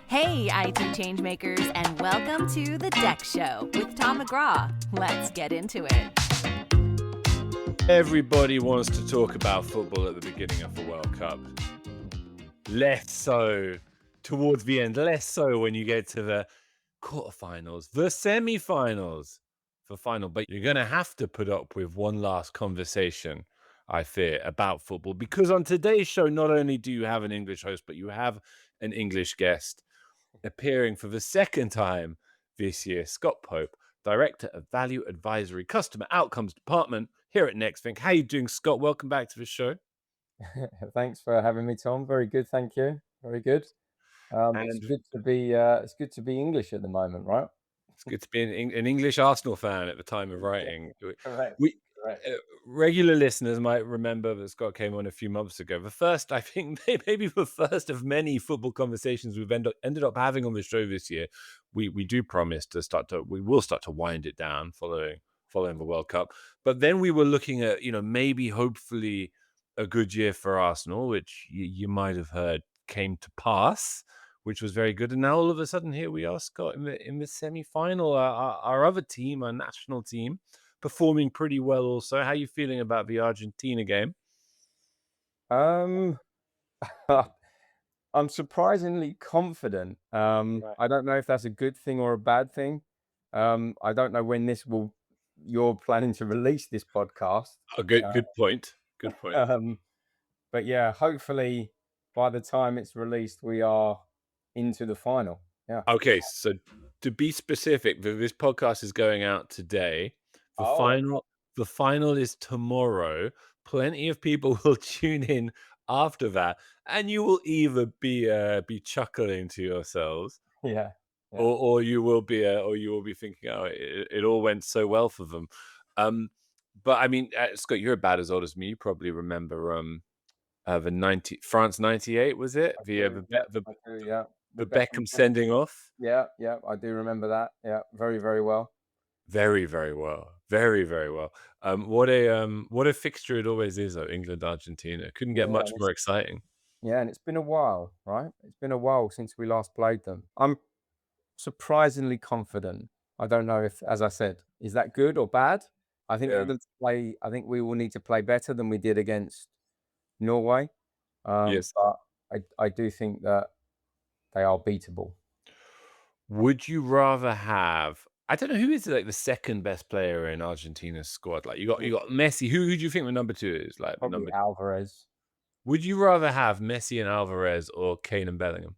Hey, IT changemakers, and welcome to the Dex Show with Tom McGraw. Let's get into it. Everybody wants to talk about football at the beginning of the World Cup. Less so towards the end, less so when you get to the quarterfinals, the semi-finals, the final. But you're going to have to put up with one last conversation, I fear, about football. Because on today's show, not only do you have an English host, but you have an English guest appearing for the second time this year, Scott Pope, Director of Value Advisory Customer Outcomes Department here at Nexthink. How are you doing, Scott? Welcome back to the show. Thanks for having me, Tom. Very good, thank you. Very good. It's good to be English at the moment, right? It's good to be an English Arsenal fan at the time of writing. Correct. We Correct. regular listeners might remember that Scott came on a few months ago. The first, I think, maybe the first of many football conversations we've ended up having on the show this year. We do promise we will start to wind it down following the World Cup. But then we were looking at, maybe hopefully a good year for Arsenal, which you might have heard came to pass, which was very good. And now all of a sudden, here we are, Scott, in the semi-final. Our other team, our national team, performing pretty well also. How are you feeling about the Argentina game? I'm surprisingly confident. Right. I don't know if that's a good thing or a bad thing. I don't know when you're planning to release this podcast. Oh, good point. Good point. But yeah, hopefully by the time it's released, we are into the final. Yeah. Okay, so to be specific, this podcast is going out today. The final is tomorrow. Plenty of people will tune in after that, and you will either be chuckling to yourselves, Yeah. or you will be thinking, oh, it all went so well for them. But I mean, Scott, you're about as old as me. You probably remember the France 98, was it? I do, yeah. The Beckham sending off. Yeah, I do remember that. Yeah, very, very well. Very, very well. Very, very well. What a fixture it always is, though. England, Argentina. Couldn't get much more exciting. Yeah, and it's been a while, right? It's been a while since we last played them. I'm surprisingly confident. I don't know if, as I said, is that good or bad? I think I think we will need to play better than we did against Norway. Yes. But I do think that they are beatable. Would you rather have? I don't know who is like the second best player in Argentina's squad. Like you got Messi. Who do you think the number 2 is? Like Probably Alvarez. Would you rather have Messi and Alvarez or Kane and Bellingham?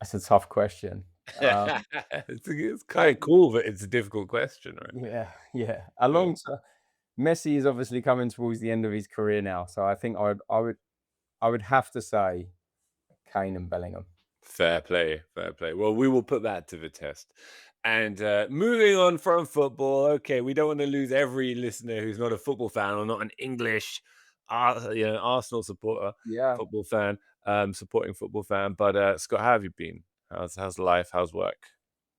That's a tough question. It's kind of cool, but it's a difficult question, right? Yeah. Alongside Messi is obviously coming towards the end of his career now, so I think I would have to say Kane and Bellingham. Fair play. Well, we will put that to the test. And moving on from football, okay, we don't want to lose every listener who's not a football fan or not an English, Arsenal supporter, football fan, supporting football fan. But Scott, how have you been? How's life? How's work?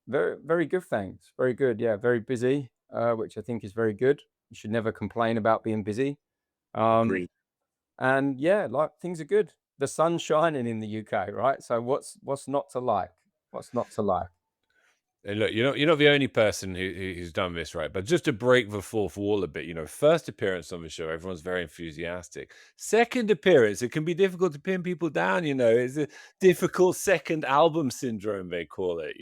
Very, very good, thanks. Very good. Yeah, very busy, which I think is very good. You should never complain about being busy. Agreed. And yeah, like things are good. The sun's shining in the UK, right? So what's not to like? What's not to like? And look, you're not the only person who's done this, right? But just to break the fourth wall a bit, first appearance on the show, everyone's very enthusiastic. Second appearance, it can be difficult to pin people down. It's a difficult second album syndrome, they call it.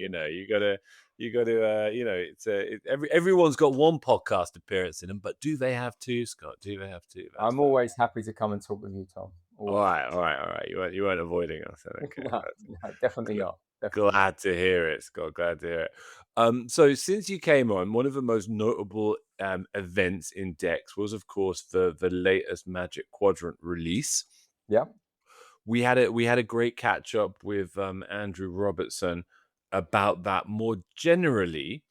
Everyone's got one podcast appearance in them, but do they have two, Scott? Do they have two? I'm always happy to come and talk with you, Tom. All right. You weren't avoiding us. Okay. No, definitely not. Glad to hear it, Scott. Glad to hear it. So since you came on, one of the most notable events in Dex was, of course, the latest Magic Quadrant release. Yeah. We had a great catch up with Andrew Robertson about that more generally.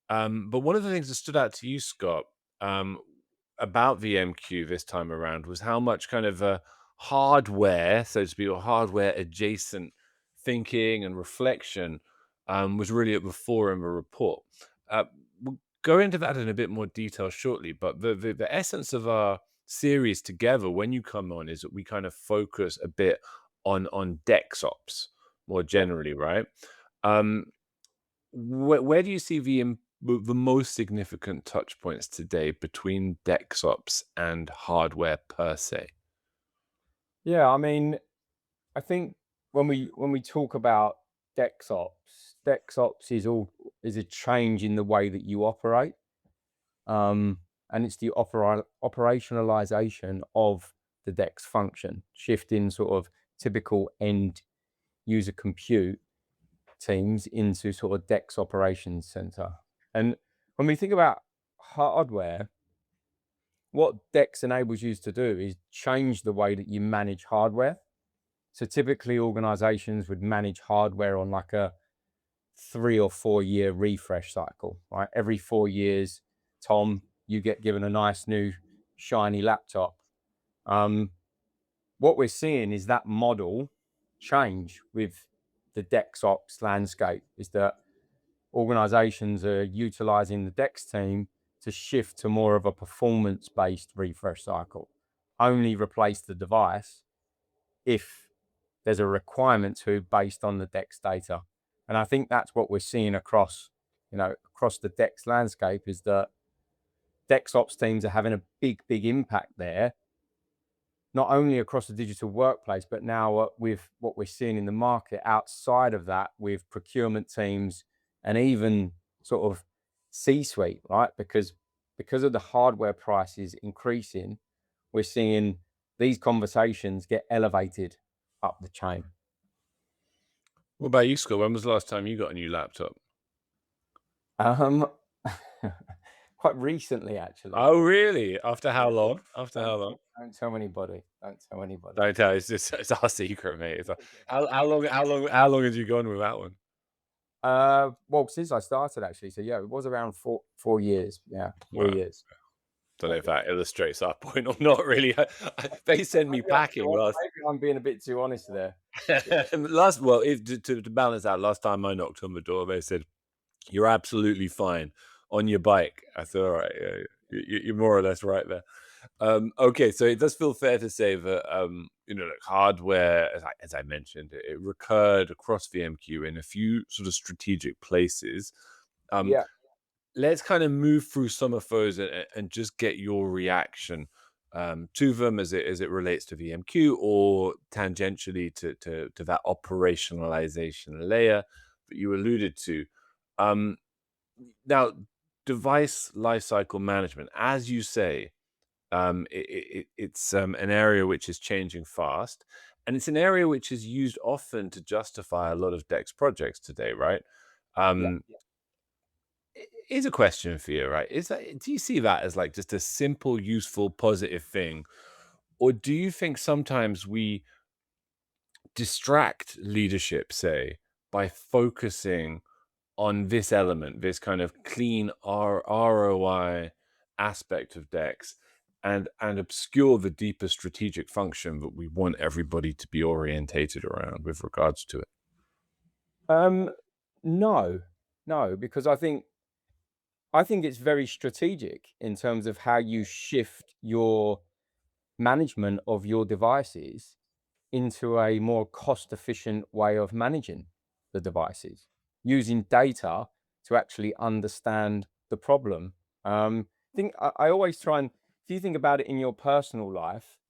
But one of the things that stood out to you, Scott, about the MQ this time around was how much kind of hardware, so to speak, or hardware adjacent thinking and reflection was really at the fore in the report. We'll go into that in a bit more detail shortly, but the essence of our series together when you come on is that we kind of focus a bit on DEXOps more generally, right? Um, where do you see the most significant touch points today between DEXOps and hardware per se? Yeah, I mean, I think when we talk about DEXOps is a change in the way that you operate, and it's the operationalization of the DEX function, shifting sort of typical end user compute teams into sort of DEX operations center. And when we think about hardware, what DEX enables you to do is change the way that you manage hardware. So typically organizations would manage hardware on like a 3 or 4 year refresh cycle, right? Every 4 years, Tom, you get given a nice new shiny laptop. What we're seeing is that model change with the DEXOps landscape, is that organizations are utilizing the DEX team to shift to more of a performance-based refresh cycle. Only replace the device if there's a requirement to, based on the DEX data. And I think that's what we're seeing across the DEX landscape, is that DEXOps teams are having a big impact there, not only across the digital workplace, but now with what we're seeing in the market outside of that, with procurement teams and even sort of C-suite, right? Because of the hardware prices increasing, we're seeing these conversations get elevated up the chain. What about you, Scott? When was the last time you got a new laptop? Um, quite recently, actually. Oh, really? After how long? After how long? Don't tell anybody. Don't tell anybody. Don't tell. It's our secret, mate. It's how long have you gone with that one? Well, since I started, actually. So yeah, it was around 4 years. Yeah, 4 years. Don't know if that illustrates our point or not. Really, they send me packing. Maybe I'm being a bit too honest there. To balance out, last time I knocked on the door, they said, "You're absolutely fine on your bike." I said, "All right, yeah, you're more or less right there." Okay, so it does feel fair to say that like hardware, as I mentioned, it recurred across VMQ in a few sort of strategic places. Yeah. Let's kind of move through some of those and just get your reaction to them as it relates to VMQ, or tangentially to that operationalization layer that you alluded to. Now, device lifecycle management, as you say, it's an area which is changing fast, and it's an area which is used often to justify a lot of DEX projects today, right? Here's a question for you, right? Do you see that as like just a simple, useful, positive thing? Or do you think sometimes we distract leadership, say, by focusing on this element, this kind of clean ROI aspect of DEX, and obscure the deeper strategic function that we want everybody to be orientated around with regards to it? No, because I think it's very strategic in terms of how you shift your management of your devices into a more cost-efficient way of managing the devices, using data to actually understand the problem. I always try and, if you think about it in your personal life,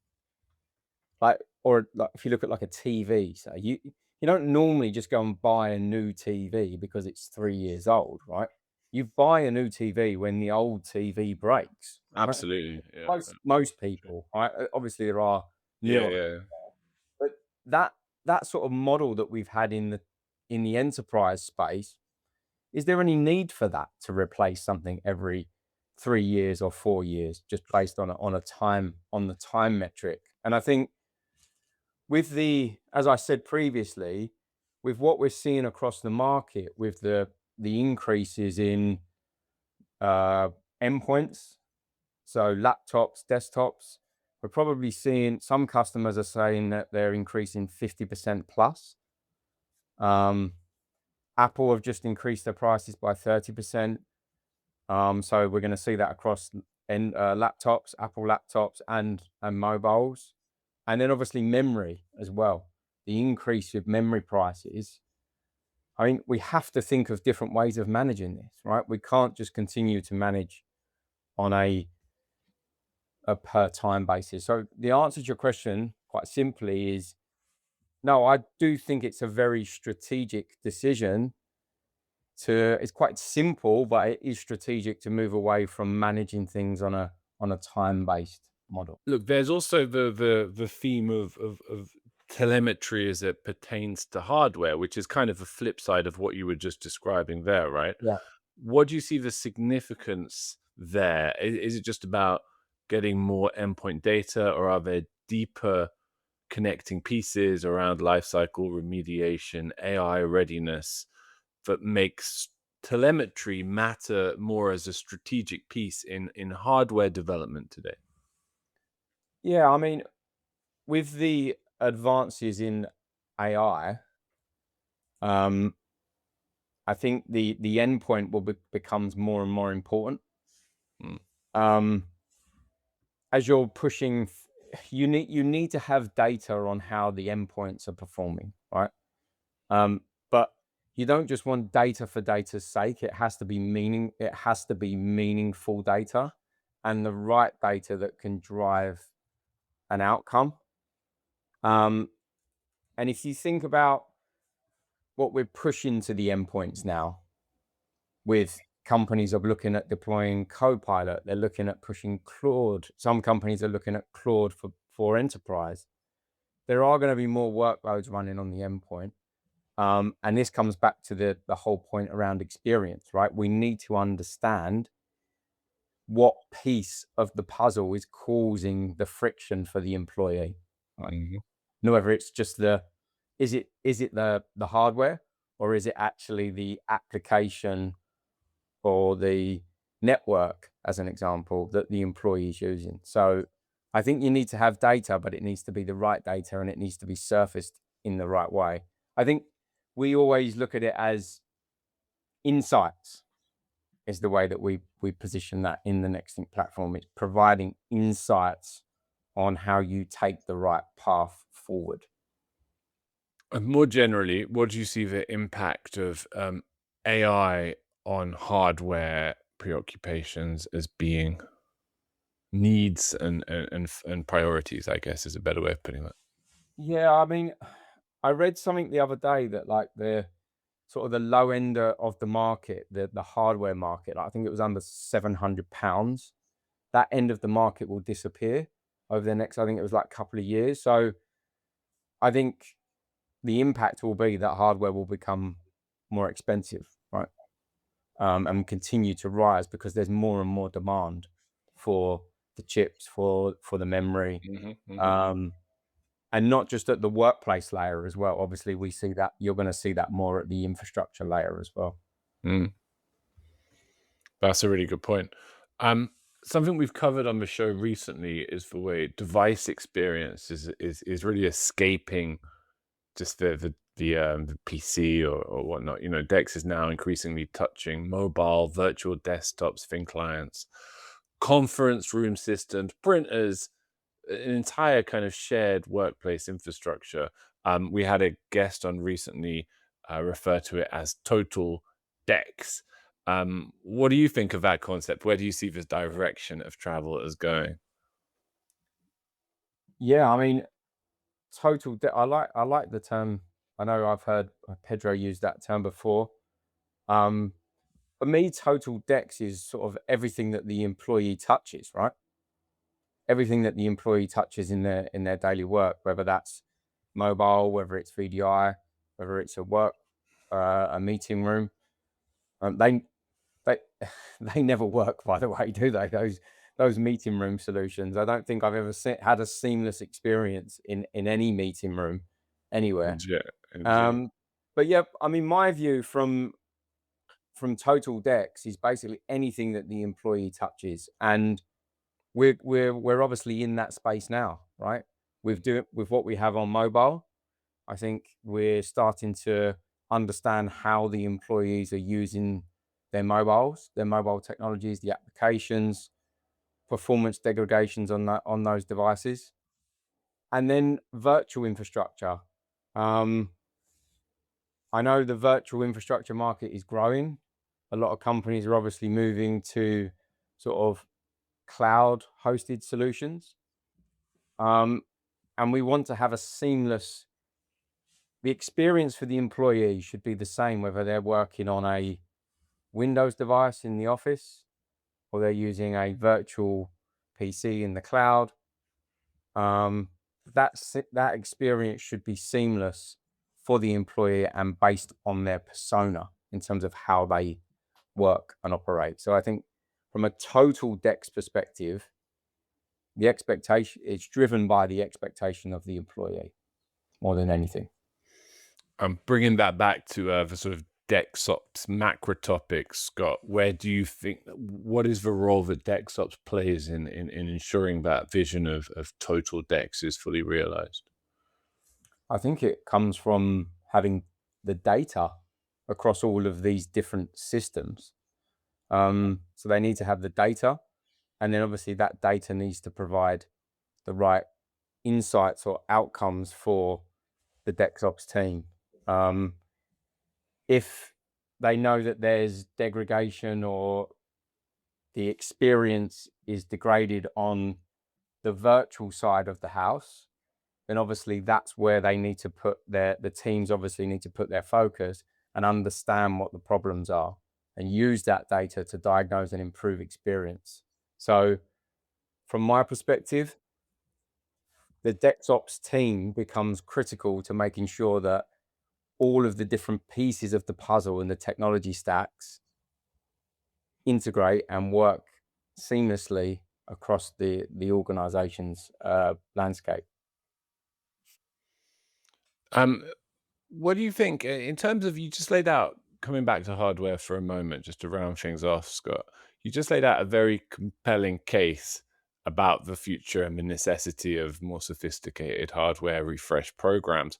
like if you look at like a TV, say you don't normally just go and buy a new TV because it's 3 years old, right? You buy a new TV when the old TV breaks. Right? Absolutely. Yeah. Most people, right? Obviously there are nuances. Yeah. But that sort of model that we've had in the enterprise space, is there any need for that, to replace something every 3 years or 4 years, just based on the time metric? And I think as I said previously, with what we're seeing across the market, with the increases in endpoints, so laptops, desktops, we're probably seeing some customers are saying that they're increasing 50% plus. Apple have just increased their prices by 30%. So we're going to see that across laptops, Apple laptops, and mobiles, and then obviously memory as well. the increase with memory prices, I mean, we have to think of different ways of managing this, right? We can't just continue to manage on a per time basis. So the answer to your question, quite simply, is no. I do think it's a very strategic decision. It's quite simple, but it is strategic to move away from managing things on a time based model. Look, there's also the theme of telemetry as it pertains to hardware, which is kind of the flip side of what you were just describing there, right? Yeah. What do you see the significance there? Is it just about getting more endpoint data, or are there deeper connecting pieces around lifecycle remediation, AI readiness that makes telemetry matter more as a strategic piece in hardware development today? Yeah, I mean, with the advances in AI, I think the endpoint will becomes more and more important. Mm. As you're pushing, you need to have data on how the endpoints are performing, right? But you don't just want data for data's sake. It has to be meaningful data, and the right data that can drive an outcome. And if you think about what we're pushing to the endpoints now, with companies are looking at deploying Copilot, they're looking at pushing Claude. Some companies are looking at Claude for enterprise. There are going to be more workloads running on the endpoint. And this comes back to the whole point around experience, right? We need to understand what piece of the puzzle is causing the friction for the employee. Right? Mm-hmm. Whether it's just is it the hardware, or is it actually the application or the network, as an example, that the employee is using? So I think you need to have data, but it needs to be the right data, and it needs to be surfaced in the right way. I think we always look at it as insights is the way that we position that in the Nexthink platform. It's providing insights on how you take the right path forward. And more generally, what do you see the impact of AI on hardware preoccupations as being needs and priorities, I guess, is a better way of putting that. Yeah, I mean, I read something the other day that like the sort of the low end of the market, the hardware market, I think it was under £700. That end of the market will disappear over the next, I think it was like a couple of years. So I think the impact will be that hardware will become more expensive, right? And continue to rise because there's more and more demand for the chips, for the memory. And not just at the workplace layer as well. Obviously, we see that you're going to see that more at the infrastructure layer as well. That's a really good point. Something we've covered on the show recently is the way device experience is really escaping just the PC or whatnot. You know, Dex is now increasingly touching mobile, virtual desktops, thin clients, conference room systems, printers, an entire kind of shared workplace infrastructure. We had a guest on recently refer to it as total Dex. What do you think of that concept? Where do you see this direction of travel as going? Yeah, I mean, I like the term. I know I've heard Pedro use that term before. For me, total Dex is sort of everything that the employee touches, right? Everything that the employee touches in their daily work, whether that's mobile, whether it's VDI, whether it's a meeting room. They they never work, by the way, do they? Those meeting room solutions. I don't think I've ever had a seamless experience in any meeting room anywhere. But yeah, I mean, my view from total Dex is basically anything that the employee touches, and we're obviously in that space now, right? With what we have on mobile, I think we're starting to understand how the employees are using their mobile technologies, the applications, performance degradations on those devices. And then virtual infrastructure. I know the virtual infrastructure market is growing. A lot of companies are obviously moving to sort of cloud hosted solutions. And we want to have a seamless, the experience for the employee should be the same, whether they're working on a Windows device in the office or they're using a virtual PC in the cloud. That experience should be seamless for the employee and based on their persona in terms of how they work and operate. So I think from a total DEX perspective, the expectation, it's driven by the expectation of the employee more than anything. I'm bringing that back to the sort of DEXOps macro topics, Scott. Where do you think, what is the role that DEXOps plays in ensuring that vision of total DEX is fully realized? I think it comes from having the data across all of these different systems. So they need to have the data, and then obviously that data needs to provide the right insights or outcomes for the DEXOps team. If they know that there's degradation or the experience is degraded on the virtual side of the house, then obviously that's where they need to put the teams obviously need to put their focus and understand what the problems are and use that data to diagnose and improve experience. So from my perspective, the DEXOps team becomes critical to making sure that all of the different pieces of the puzzle and the technology stacks integrate and work seamlessly across the organization's landscape. What do you think in terms of, you just laid out, coming back to hardware for a moment, just to round things off, Scott, you just laid out a very compelling case about the future and the necessity of more sophisticated hardware refresh programs.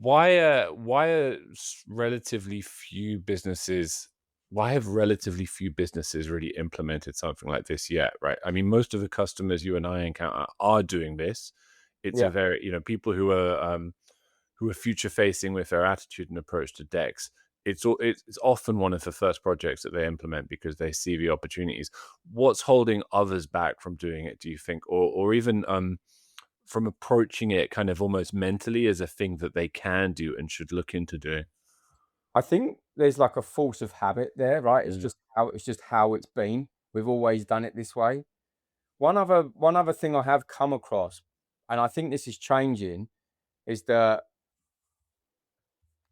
Why are relatively few businesses, why have relatively few businesses really implemented something like this yet, right? I mean, most of the customers you and I encounter are doing this. It's a very, people who are future facing with their attitude and approach to DEX. It's often one of the first projects that they implement because they see the opportunities. What's holding others back from doing it, do you think, or even from approaching it kind of almost mentally as a thing that they can do and should look into doing? I think there's like a force of habit there, right? It's Yeah. just how it's been. We've always done it this way. One other thing I have come across, and I think this is changing, is that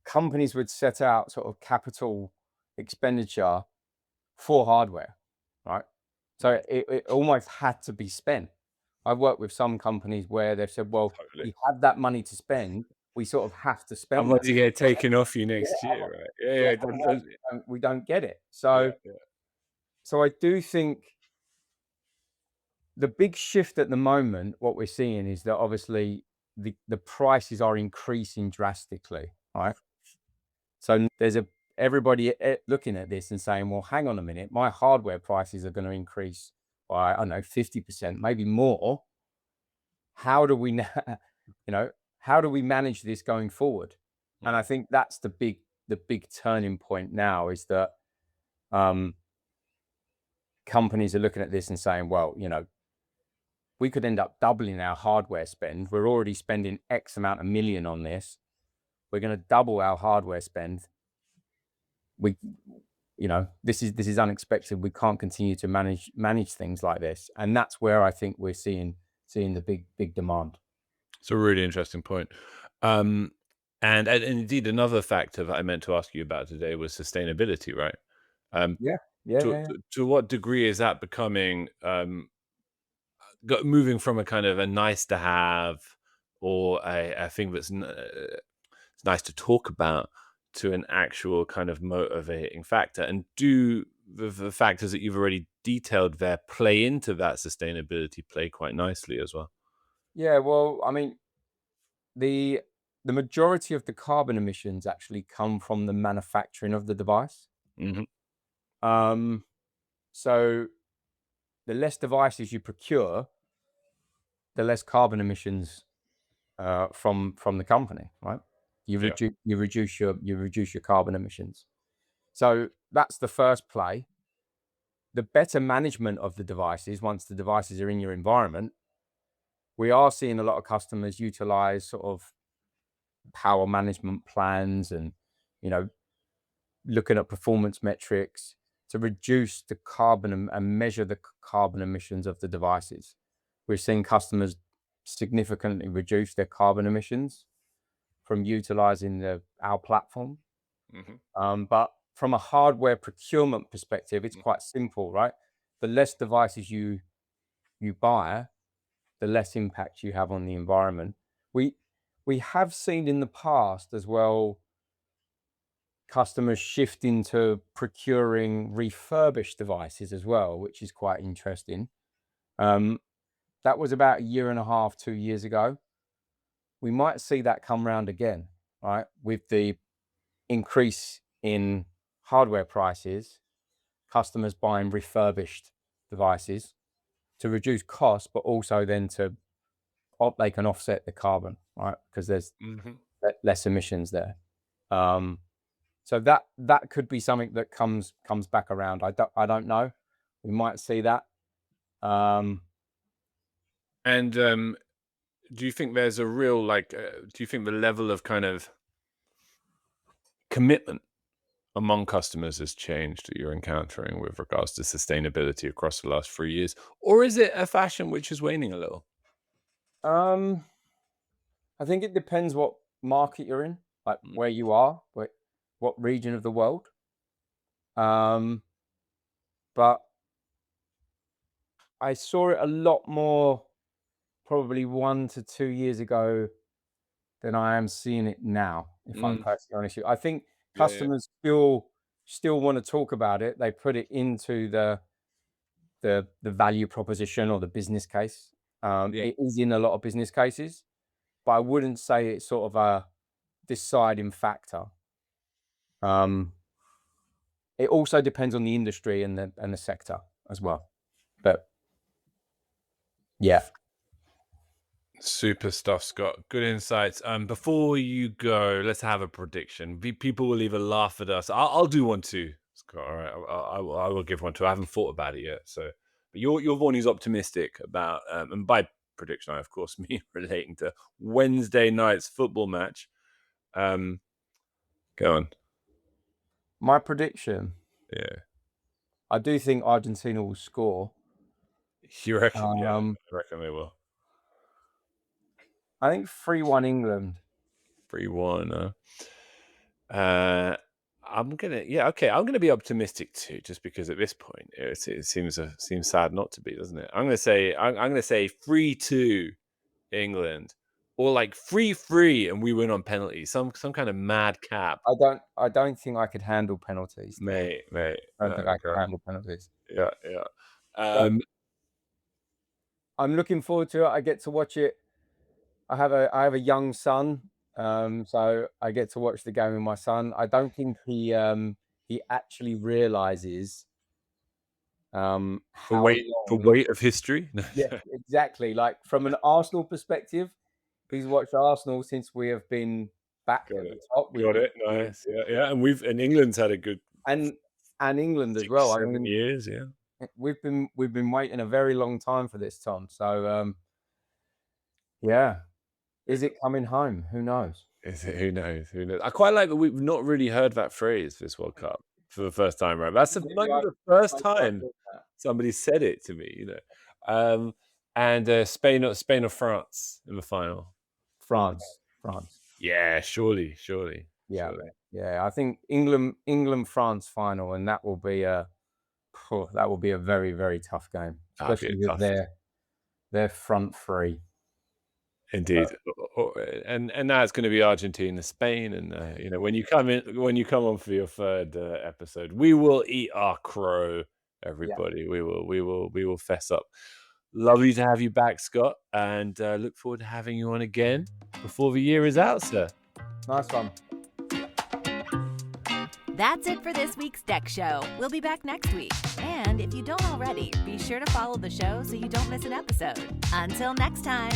companies would set out sort of capital expenditure for hardware, right? So it almost had to be spent. I've worked with some companies where they've said, well, Totally. we have that money to spend. We sort of have to spend Otherwise that. you get taken off you Yeah, next year, right? Yeah, yeah, yeah. otherwise we don't get it. Yeah, So yeah. so I do think the big shift at the moment, what we're seeing is that obviously the prices are increasing drastically, right? So there's everybody looking at this and saying, well, hang on a minute, my hardware prices are going to increase by, I don't know, 50%, maybe more. How do we, how do we manage this going forward? And I think that's the big turning point now, is that companies are looking at this and saying, well, we could end up doubling our hardware spend. We're already spending X amount of million on this. We're going to double our hardware spend. This is unexpected. We can't continue to manage things like this. And that's where I think we're seeing the big demand. It's a really interesting point. And indeed, another factor that I meant to ask you about today was sustainability, right? Yeah. To what degree is that becoming moving from a kind of a nice to have, or a thing that's it's nice to talk about, to an actual kind of motivating factor? And do the factors that you've already detailed there play into that sustainability play quite nicely as well? Yeah, well, I mean, the majority of the carbon emissions actually come from the manufacturing of the device. Hmm. So the less devices you procure, the less carbon emissions from the company, right? You reduce your carbon emissions. So that's the first play. The better management of the devices, once the devices are in your environment, we are seeing a lot of customers utilize sort of power management plans and, looking at performance metrics to reduce the carbon and measure the carbon emissions of the devices. We're seeing customers significantly reduce their carbon emissions from utilizing our platform. But from a hardware procurement perspective, it's quite simple, right? The less devices you buy, the less impact you have on the environment. We have seen in the past as well, customers shifting to procuring refurbished devices as well, which is quite interesting. That was about 1.5 years, 2 years ago. We might see that come round again, right? With the increase in hardware prices, customers buying refurbished devices to reduce costs, but also then they can offset the carbon, right? Because there's less emissions there. So that could be something that comes back around. I don't know. We might see that. And do you think there's a real do you think the level of kind of commitment among customers has changed that you're encountering with regards to sustainability across the last 3 years, or is it a fashion which is waning a little? I think it depends what market you're in, like where you are, what region of the world. But I saw it a lot more probably 1 to 2 years ago than I am seeing it now, if I'm perfectly honest with you. I think customers still want to talk about it. They put it into the value proposition or the business case. It is in a lot of business cases, but I wouldn't say it's sort of a deciding factor. It also depends on the industry and the sector as well. But yeah. Super stuff, Scott. Good insights. Before you go, let's have a prediction. People will either laugh at us. I'll do one too, Scott. All right, I will give one too. I haven't thought about it yet. So, but you're the one who's optimistic about, and by prediction, I of course mean relating to Wednesday night's football match. Go on. My prediction. Yeah. I do think Argentina will score. You reckon? Yeah, I reckon they will. I think 3-1 England. 3-1. I'm gonna be optimistic too, just because at this point it seems sad not to be, doesn't it? I'm gonna say 3-2 England, or like 3-3 and we win on penalties. Some kind of mad cap. I don't think I could handle penalties, mate. I don't think I could handle penalties. Yeah. I'm looking forward to it. I get to watch it. I have a young son, so I get to watch the game with my son. I don't think he actually realizes the weight of history. Yeah, exactly. Like from an Arsenal perspective, he's watched Arsenal since we have been back at the top. Got it. Nice. Yeah. And England's had a good and England as well. 7 years. Yeah. We've been waiting a very long time for this, Tom. So yeah. Is it coming home? Who knows? Who knows? I quite like that we've not really heard that phrase this World Cup for the first time, right? That's the first time somebody said it to me, And Spain or France in the final? France. Yeah, surely. Yeah. I think England France final, and that will be a very, very tough game, especially with their front three. Indeed, and now it's going to be Argentina, Spain, and when you come on for your third episode, we will eat our crow, everybody. Yeah. We will fess up. Lovely to have you back, Scott, and look forward to having you on again before the year is out, sir. Nice one. That's it for this week's Deck Show. We'll be back next week. And if you don't already, be sure to follow the show so you don't miss an episode. Until next time.